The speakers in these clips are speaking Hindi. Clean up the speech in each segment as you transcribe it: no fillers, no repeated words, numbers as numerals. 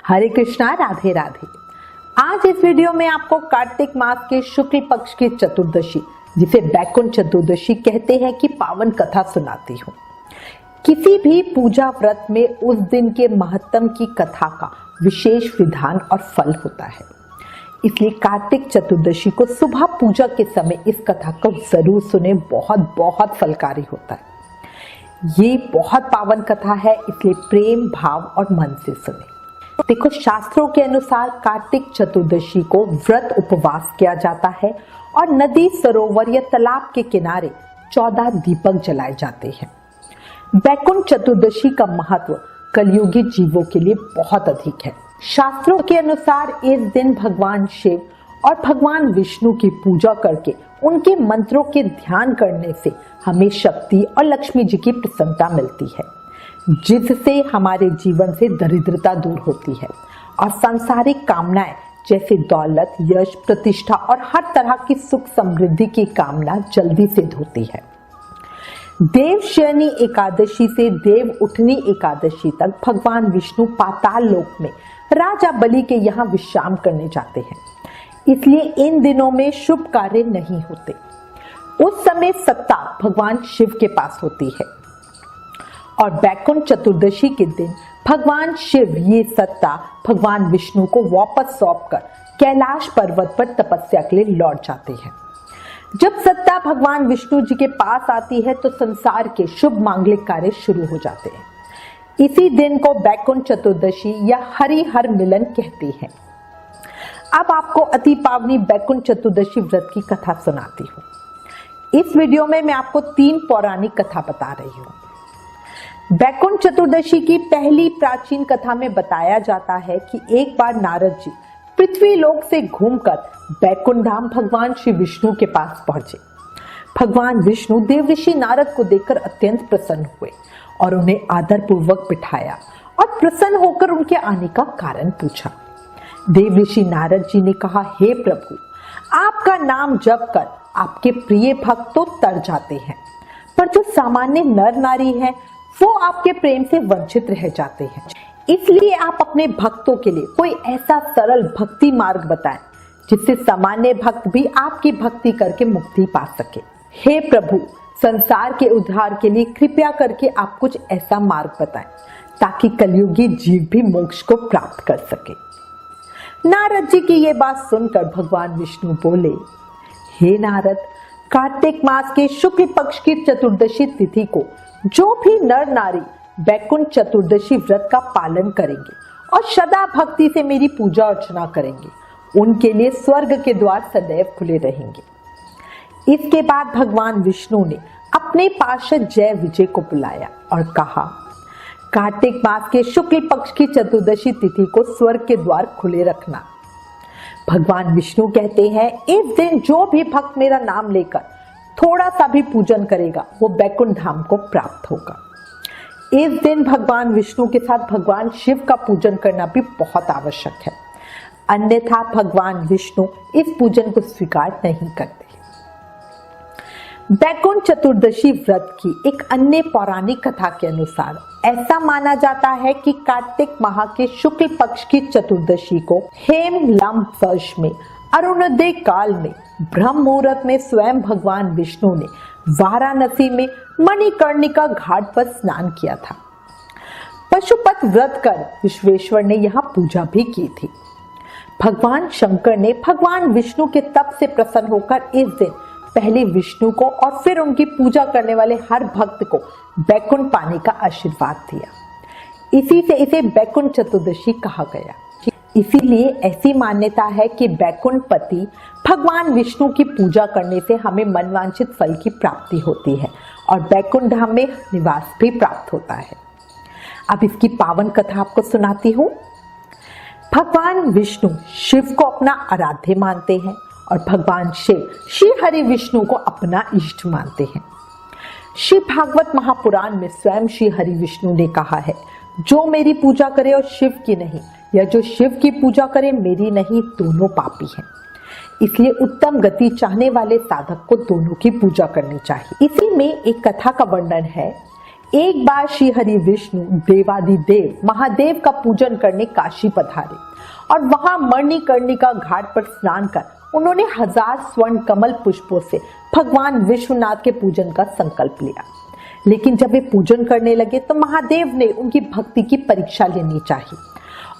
हरे कृष्णा, राधे राधे। आज इस वीडियो में आपको कार्तिक मास के शुक्ल पक्ष की चतुर्दशी, जिसे बैकुंठ चतुर्दशी कहते हैं, की पावन कथा सुनाती हूँ। किसी भी पूजा व्रत में उस दिन के महत्तम की कथा का विशेष विधान और फल होता है, इसलिए कार्तिक चतुर्दशी को सुबह पूजा के समय इस कथा को जरूर सुने। बहुत बहुत फलकारी होता है। ये बहुत पावन कथा है, इसलिए प्रेम भाव और मन से सुने। देखो, शास्त्रों के अनुसार कार्तिक चतुर्दशी को व्रत उपवास किया जाता है और नदी, सरोवर या तालाब के किनारे 14 दीपक जलाए जाते हैं। बैकुंठ चतुर्दशी का महत्व कलयुगी जीवों के लिए बहुत अधिक है। शास्त्रों के अनुसार इस दिन भगवान शिव और भगवान विष्णु की पूजा करके उनके मंत्रों के ध्यान करने से हमें शक्ति और लक्ष्मी जी की प्रसन्नता मिलती है, जिससे हमारे जीवन से दरिद्रता दूर होती है और सांसारिक कामनाएं जैसे दौलत, यश, प्रतिष्ठा और हर तरह की सुख समृद्धि की कामना जल्दी सिद्ध होती है। देवशयनी एकादशी से देव उठनी एकादशी तक भगवान विष्णु पाताल लोक में राजा बलि के यहाँ विश्राम करने जाते हैं, इसलिए इन दिनों में शुभ कार्य नहीं होते। उस समय सत्ता भगवान शिव के पास होती है और बैकुंठ चतुर्दशी के दिन भगवान शिव ये सत्ता भगवान विष्णु को वापस सौंपकर कैलाश पर्वत पर तपस्या के लिए लौट जाते हैं। जब सत्ता भगवान विष्णु जी के पास आती है तो संसार के शुभ मांगलिक कार्य शुरू हो जाते हैं। इसी दिन को बैकुंठ चतुर्दशी या हरिहर मिलन कहते हैं। अब आपको अति पावनी बैकुंठ चतुर्दशी व्रत की कथा सुनाती हूँ। इस वीडियो में मैं आपको 3 पौराणिक कथा बता रही हूँ। बैकुंठ चतुर्दशी की पहली प्राचीन कथा में बताया जाता है कि एक बार नारद जी पृथ्वी लोक से घूमकर बैकुंठ धाम भगवान श्री विष्णु के पास पहुंचे। भगवान विष्णु देवऋषि नारद को देखकर अत्यंत प्रसन्न हुए और उन्हें आदर पूर्वक बिठाया और प्रसन्न होकर उनके आने का कारण पूछा। देवऋषि नारद जी ने कहा, हे प्रभु, आपका नाम जप कर आपके प्रिय भक्त तो तर जाते हैं, पर जो सामान्य नर नारी हैं वो आपके प्रेम से वंचित रह जाते हैं। इसलिए आप अपने भक्तों के लिए कोई ऐसा सरल भक्ति मार्ग बताएं जिससे सामान्य भक्त भी आपकी भक्ति करके मुक्ति पा सके। हे प्रभु, संसार के उद्धार के लिए कृपया करके आप कुछ ऐसा मार्ग बताएं ताकि कलयुगी जीव भी मोक्ष को प्राप्त कर सके। नारद जी की ये बात सुनकर भगवान विष्णु बोले, हे नारद, कार्तिक मास के शुक्ल पक्ष की चतुर्दशी तिथि को जो भी नर नारी बैकुंठ चतुर्दशी व्रत का पालन करेंगे और सदा भक्ति से मेरी पूजा अर्चना करेंगे, उनके लिए स्वर्ग के द्वार सदैव खुले रहेंगे। इसके बाद भगवान विष्णु ने अपने पार्षद जय विजय को बुलाया और कहा, कार्तिक मास के शुक्ल पक्ष की चतुर्दशी तिथि को स्वर्ग के द्वार खुले रखना। भगवान विष्णु कहते हैं, इस दिन जो भी भक्त मेरा नाम लेकर थोड़ा सा भी पूजन करेगा वो बैकुंठ धाम को प्राप्त होगा। इस दिन भगवान विष्णु के साथ भगवान शिव का पूजन करना भी बहुत आवश्यक है, अन्यथा भगवान विष्णु इस पूजन को स्वीकार नहीं करते। बैकुंठ चतुर्दशी व्रत की एक अन्य पौराणिक कथा के अनुसार ऐसा माना जाता है कि कार्तिक माह के शुक्ल पक्ष की चतुर्दशी को हेमलंब वर्ष में अरुणोदय काल में ब्रह्म मुहूर्त में स्वयं भगवान विष्णु ने वाराणसी में मणिकर्णिका घाट पर स्नान किया था। पशुपत व्रत कर विश्वेश्वर ने यहाँ पूजा भी की थी। भगवान शंकर ने भगवान विष्णु के तप से प्रसन्न होकर इस दिन पहले विष्णु को और फिर उनकी पूजा करने वाले हर भक्त को बैकुंठ पाने का आशीर्वाद दिया। इसी से इसे बैकुंठ चतुर्दशी कहा गया। इसीलिए ऐसी मान्यता है कि बैकुंठ पति भगवान विष्णु की पूजा करने से हमें मनवांछित फल की प्राप्ति होती है और बैकुंठ धाम में निवास भी प्राप्त होता है। अब इसकी पावन कथा आपको सुनाती हूँ। भगवान विष्णु शिव को अपना आराध्य मानते हैं और भगवान शिव श्री हरि विष्णु को अपना इष्ट मानते हैं। श्री भागवत महापुराण में स्वयं श्री हरि विष्णु ने कहा है, जो मेरी पूजा करे और शिव की नहीं, या जो शिव की पूजा करे मेरी नहीं, दोनों पापी हैं। इसलिए उत्तम गति चाहने वाले साधक को दोनों की पूजा करनी चाहिए। इसी में एक कथा का वर्णन है एक बार श्री हरि विष्णु देवादिदेव महादेव का पूजन करने काशी पधारे और वहां मणिकर्णिका घाट पर स्नान कर उन्होंने 1000 स्वर्ण कमल पुष्पों से भगवान विश्वनाथ के पूजन का संकल्प लिया। लेकिन जब वे पूजन करने लगे तो महादेव ने उनकी भक्ति की परीक्षा लेनी चाहिए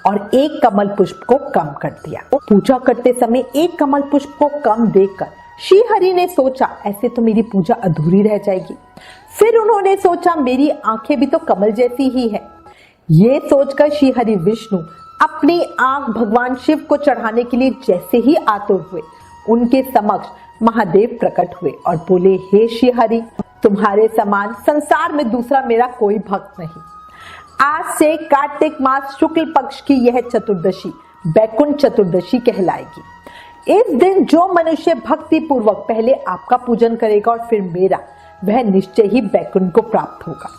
और एक कमल पुष्प को कम कर दिया। पूजा करते समय एक कमल पुष्प को कम देखकर श्री हरि ने सोचा ऐसे तो मेरी पूजा अधूरी रह जाएगी। फिर उन्होंने सोचा मेरी आंखें भी तो कमल जैसी ही है। ये सोचकर श्री हरि विष्णु अपनी आंख भगवान शिव को चढ़ाने के लिए जैसे ही आतुर हुए, उनके समक्ष महादेव प्रकट हुए और बोले, हे श्री हरि, तुम्हारे समान संसार में दूसरा मेरा कोई भक्त नहीं। आज से कार्तिक मास शुक्ल पक्ष की यह चतुर्दशी बैकुंठ चतुर्दशी कहलाएगी। इस दिन जो मनुष्य भक्ति पूर्वक पहले आपका पूजन करेगा और फिर मेरा, वह निश्चय ही बैकुंठ को प्राप्त होगा।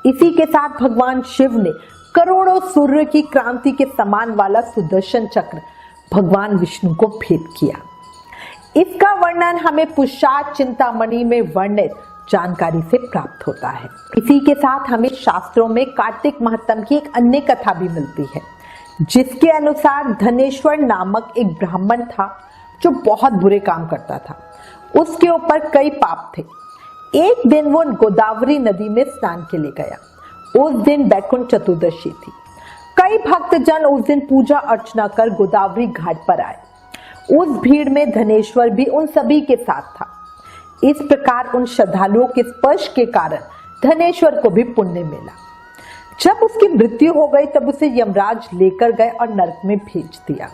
इसी के साथ भगवान शिव ने करोड़ों सूर्य की क्रांति के समान वाला सुदर्शन चक्र भगवान विष्णु को भेंट किया। इसका वर्णन हमें पुष्पाद चिंतामणि में वर्णित जानकारी से प्राप्त होता है। इसी के साथ हमें शास्त्रों में कार्तिक महात्म की एक अन्य कथा भी मिलती है, जिसके अनुसार धनेश्वर नामक एक ब्राह्मण था जो बहुत बुरे काम करता था। उसके ऊपर कई पाप थे। एक दिन वो गोदावरी नदी में स्नान के लिए गया। उस दिन बैकुंठ चतुर्दशी थी। कई भक्तजन उस दिन पूजा अर्चना कर गोदावरी घाट पर आए। उस भीड़ में धनेश्वर भी उन सभी के साथ था। इस प्रकार उन श्रद्धालुओं के स्पर्श के कारण धनेश्वर को भी पुण्य मिला। जब उसकी मृत्यु हो गई तब उसे यमराज लेकर गए और नरक में भेज दिया।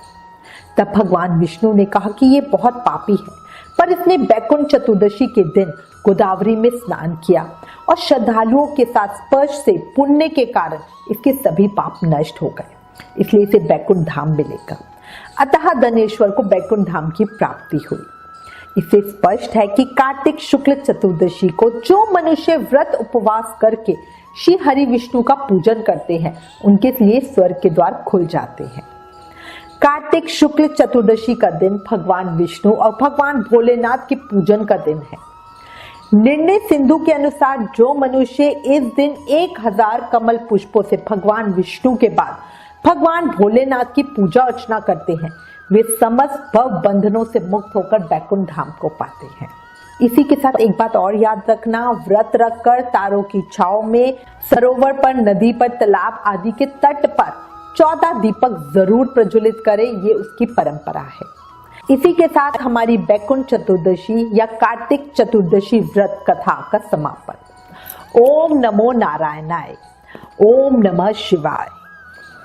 तब भगवान विष्णु ने कहा कि ये बहुत पापी है, पर इसने बैकुंठ चतुर्दशी के दिन गोदावरी में स्नान किया और श्रद्धालुओं के साथ स्पर्श से पुण्य के कारण इसके सभी पाप नष्ट हो गए, इसलिए इसे बैकुंठ धाम मिलेगा। अतः धनेश्वर को बैकुंठ धाम की प्राप्ति हुई। इससे स्पष्ट है कि कार्तिक शुक्ल चतुर्दशी को जो मनुष्य व्रत उपवास करके श्री हरि विष्णु का पूजन करते हैं, उनके लिए स्वर्ग के द्वार खुल जाते हैं। कार्तिक शुक्ल चतुर्दशी का दिन भगवान विष्णु और भगवान भोलेनाथ के पूजन का दिन है। निर्णय सिंधु के अनुसार जो मनुष्य इस दिन 1000 कमल पुष्पों से भगवान विष्णु के बाद भगवान भोलेनाथ की पूजा अर्चना करते हैं, वे समस्त भव बंधनों से मुक्त होकर बैकुंठ धाम को पाते हैं। इसी के साथ एक बात और याद रखना, व्रत रखकर तारों की छांव में, सरोवर पर, नदी पर, तालाब आदि के तट पर 14 दीपक जरूर प्रज्वलित करें, ये उसकी परंपरा है। इसी के साथ हमारी बैकुंठ चतुर्दशी या कार्तिक चतुर्दशी व्रत कथा का समापन। ओम नमो नारायणाय। ओम नमः शिवाय।